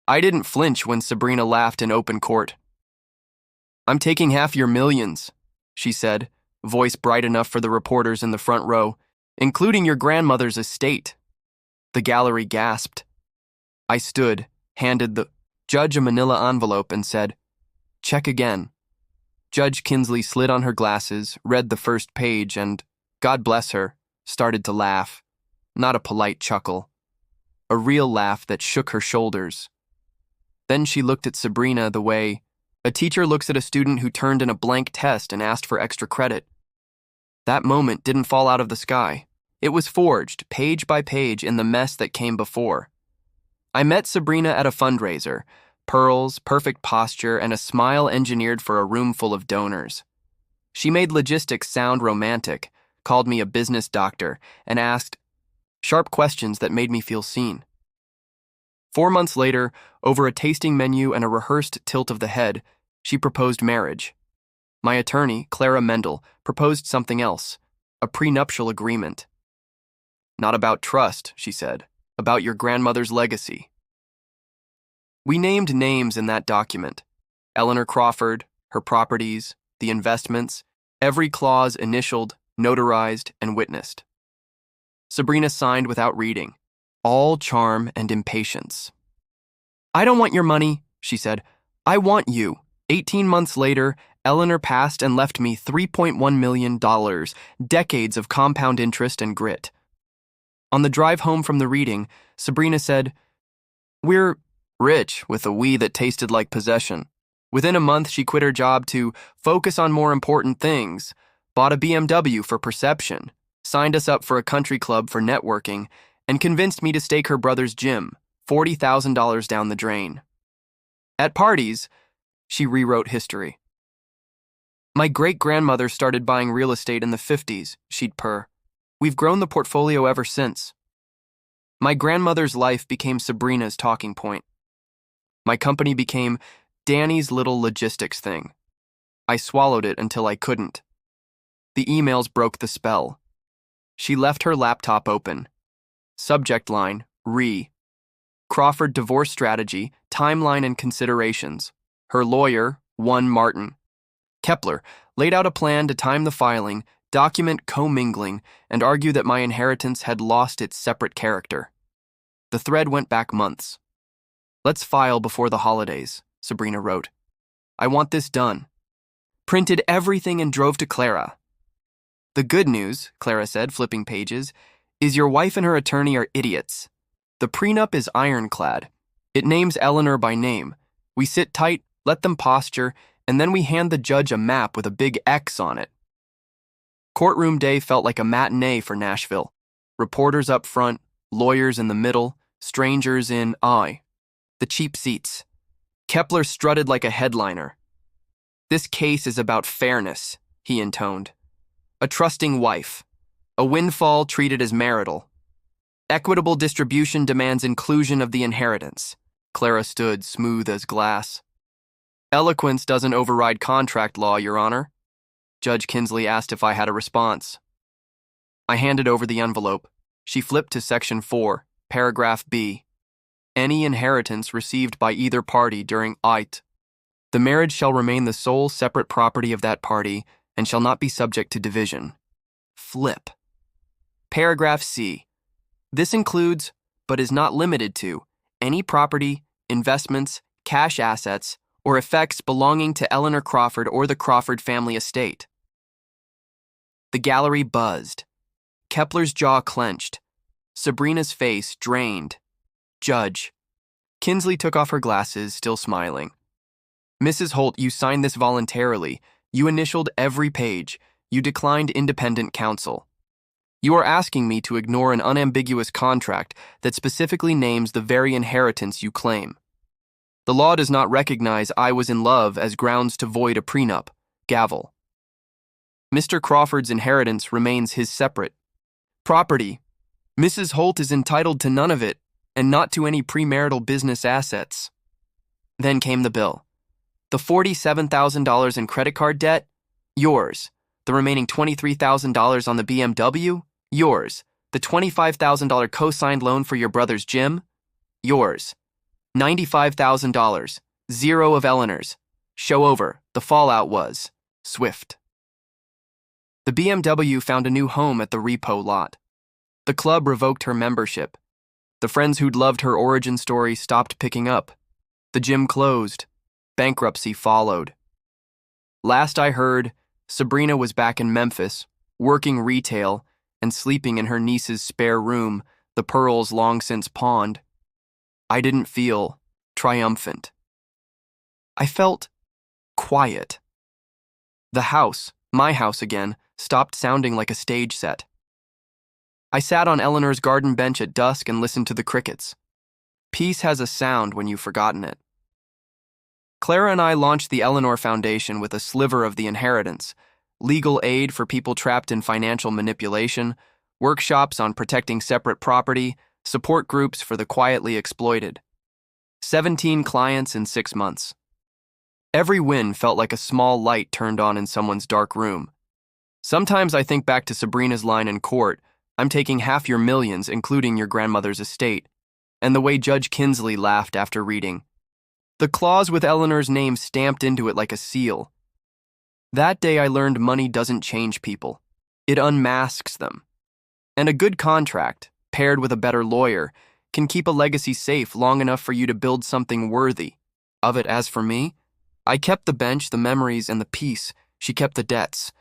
I didn't flinch when Sabrina laughed in open court. "I'm taking half your millions," she said, voice bright enough for the reporters in the front row, "including your grandmother's estate." The gallery gasped. I stood, handed the judge a manila envelope, and said, "Check again." Judge Kinsley slid on her glasses, read the first page, and, God bless her, started to laugh. Not a polite chuckle. A real laugh that shook her shoulders. Then she looked at Sabrina the way a teacher looks at a student who turned in a blank test and asked for extra credit. That moment didn't fall out of the sky. It was forged, page by page, in the mess that came before. I met Sabrina at a fundraiser. Pearls, perfect posture, and a smile engineered for a room full of donors. She made logistics sound romantic, called me a business doctor, and asked sharp questions that made me feel seen. 4 months later, over a tasting menu and a rehearsed tilt of the head, she proposed marriage. My attorney, Clara Mendel, proposed something else, a prenuptial agreement. "Not about trust," she said, "about your grandmother's legacy." We named names in that document. Eleanor Crawford, her properties, the investments, every clause initialed, notarized, and witnessed. Sabrina signed without reading, all charm and impatience. "I don't want your money," she said. "I want you." 18 months later, Eleanor passed and left me $3.1 million, decades of compound interest and grit. On the drive home from the reading, Sabrina said, "We're rich with a we that tasted like possession." Within a month, she quit her job to focus on more important things, bought a BMW for perception, signed us up for a country club for networking, and convinced me to stake her brother's gym, $40,000 down the drain. At parties, she rewrote history. "My great-grandmother started buying real estate in the 50s, she'd purr. "We've grown the portfolio ever since." My grandmother's life became Sabrina's talking point. My company became Danny's little logistics thing. I swallowed it until I couldn't. The emails broke the spell. She left her laptop open. Subject line, re. Crawford divorce strategy, timeline and considerations. Her lawyer, one Martin. Kepler laid out a plan to time the filing, document commingling, and argue that my inheritance had lost its separate character. The thread went back months. "Let's file before the holidays," Sabrina wrote. "I want this done." Printed everything and drove to Clara. "The good news," Clara said, flipping pages, "is your wife and her attorney are idiots. The prenup is ironclad. It names Eleanor by name. We sit tight, let them posture, and then we hand the judge a map with a big X on it." Courtroom day felt like a matinee for Nashville. Reporters up front, lawyers in the middle, strangers in the cheap seats. Kepler strutted like a headliner. "This case is about fairness," he intoned. "A trusting wife. A windfall treated as marital. Equitable distribution demands inclusion of the inheritance." Clara stood smooth as glass. "Eloquence doesn't override contract law, Your Honor." Judge Kinsley asked if I had a response. I handed over the envelope. She flipped to Section 4, Paragraph B. Any inheritance received by either party during the marriage shall remain the sole separate property of that party and shall not be subject to division. Flip. Paragraph C. This includes, but is not limited to, any property, investments, cash assets, or effects belonging to Eleanor Crawford or the Crawford family estate. The gallery buzzed. Kepler's jaw clenched. Sabrina's face drained. Judge. Kinsley took off her glasses, still smiling. "Mrs. Holt, you signed this voluntarily. You initialed every page. You declined independent counsel. You are asking me to ignore an unambiguous contract that specifically names the very inheritance you claim. The law does not recognize I was in love as grounds to void a prenup. Gavel. Mr. Crawford's inheritance remains his separate property. Mrs. Holt is entitled to none of it, and not to any premarital business assets." Then came the bill. "The $47,000 in credit card debt? Yours. The remaining $23,000 on the BMW? Yours. The $25,000 co-signed loan for your brother's gym? Yours. $95,000. Zero of Eleanor's. Show over. The fallout was swift. The BMW found a new home at the repo lot. The club revoked her membership. The friends who'd loved her origin story stopped picking up. The gym closed. Bankruptcy followed. Last I heard, Sabrina was back in Memphis, working retail and sleeping in her niece's spare room, the pearls long since pawned. I didn't feel triumphant. I felt quiet. The house, my house again, stopped sounding like a stage set. I sat on Eleanor's garden bench at dusk and listened to the crickets. Peace has a sound when you've forgotten it. Clara and I launched the Eleanor Foundation with a sliver of the inheritance, legal aid for people trapped in financial manipulation, workshops on protecting separate property, support groups for the quietly exploited. 17 clients in 6 months. Every win felt like a small light turned on in someone's dark room. Sometimes I think back to Sabrina's line in court, "I'm taking half your millions, including your grandmother's estate," and the way Judge Kinsley laughed after reading. The clause with Eleanor's name stamped into it like a seal. That day I learned money doesn't change people. It unmasks them. And a good contract, paired with a better lawyer, can keep a legacy safe long enough for you to build something worthy of it. As for me, I kept the bench, the memories, and the peace. She kept the debts,